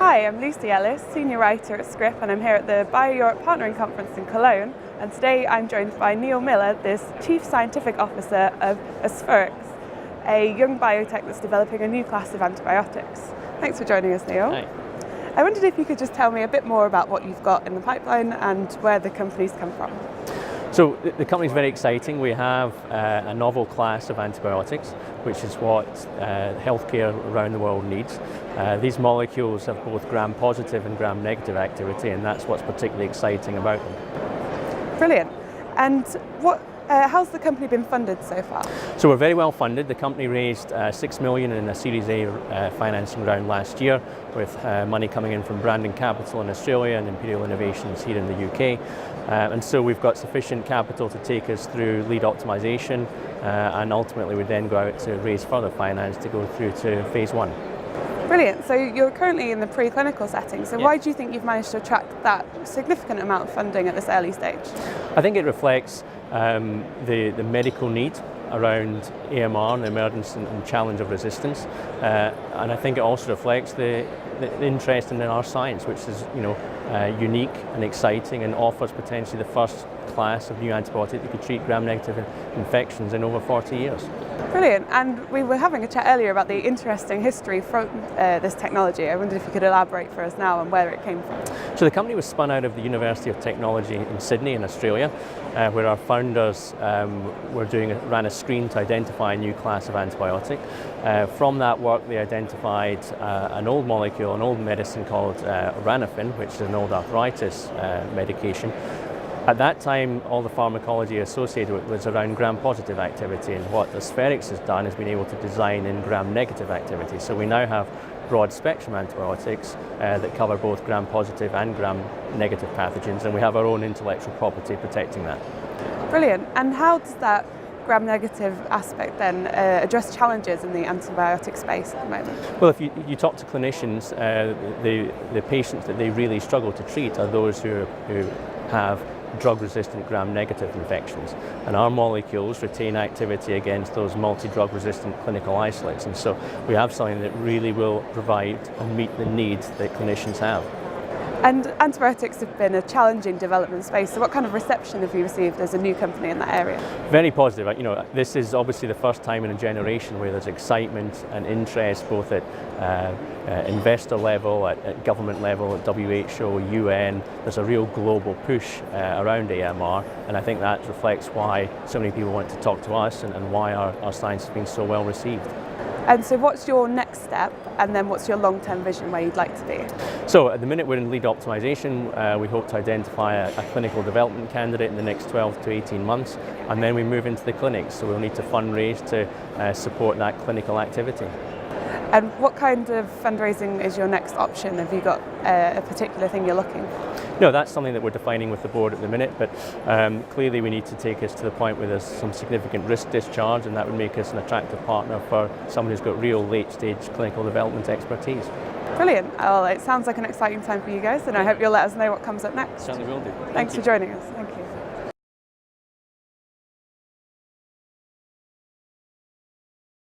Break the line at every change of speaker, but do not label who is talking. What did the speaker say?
Hi, I'm Lucie Ellis, Senior Writer at Scrip, and I'm here at the Bio-Europe Partnering Conference in Cologne. And today I'm joined by Neil Miller, the Chief Scientific Officer of Auspherix, a young biotech that's developing a new class of antibiotics. Thanks for joining us, Neil.
Hi.
I wondered if you could just tell me a bit more about what you've got in the pipeline and where the company's come from.
So the company's very exciting. We have a novel class of antibiotics, which is what healthcare around the world needs. These molecules have both gram-positive and gram-negative activity, and that's what's particularly exciting about them.
Brilliant. And how's the company been funded so far?
So we're very well funded. The company raised $6 million in a Series A financing round last year, with money coming in from Brandon Capital in Australia and Imperial Innovations here in the UK. And so we've got sufficient capital to take us through lead optimization, and ultimately we then go out to raise further finance to go through to phase 1.
Brilliant. So you're currently in the preclinical setting. So why do you think you've managed to attract that significant amount of funding at this early stage?
I think it reflects the medical need around AMR and the emergence and challenge of resistance, and I think it also reflects the interest in our science, which is unique and exciting and offers potentially the first class of new antibiotic that could treat gram-negative infections in over 40 years.
Brilliant. And we were having a chat earlier about the interesting history from this technology. I wondered if you could elaborate for us now on where it came from.
So the company was spun out of the University of Technology in Sydney in Australia, where our founders ran a screen to identify a new class of antibiotic. From that work they identified an old molecule, an old medicine called organophin, which is an old arthritis medication. At that time, all the pharmacology associated with it was around gram-positive activity, and what Auspherix has done is been able to design in gram-negative activity. So we now have broad-spectrum antibiotics that cover both gram-positive and gram-negative pathogens, and we have our own intellectual property protecting that. Brilliant.
And how does that gram-negative aspect then address challenges in the antibiotic space at the moment?
Well, if you talk to clinicians, the patients that they really struggle to treat are those who have drug-resistant gram-negative infections, and our molecules retain activity against those multi-drug resistant clinical isolates, and so we have something that really will provide and meet the needs that clinicians have.
And antibiotics have been a challenging development space, so what kind of reception have you received as a new company in that area?
Very positive. This is obviously the first time in a generation where there's excitement and interest both at investor level, at government level, at WHO, UN. There's a real global push around AMR, and I think that reflects why so many people want to talk to us and why our science has been so well received.
And so what's your next step, and then what's your long-term vision where you'd like to be?
So at the minute we're in lead optimization. We hope to identify a clinical development candidate in the next 12 to 18 months, and then we move into the clinic. So we'll need to fundraise to support that clinical activity.
And what kind of fundraising is your next option? Have you got a particular thing you're looking for?
No, that's something that we're defining with the board at the minute, but clearly we need to take us to the point where there's some significant risk discharge, and that would make us an attractive partner for someone who's got real late-stage clinical development expertise.
Brilliant. Well, it sounds like an exciting time for you guys, and I hope you'll let us know what comes up next.
Certainly will do.
Thanks for joining us. Thank you.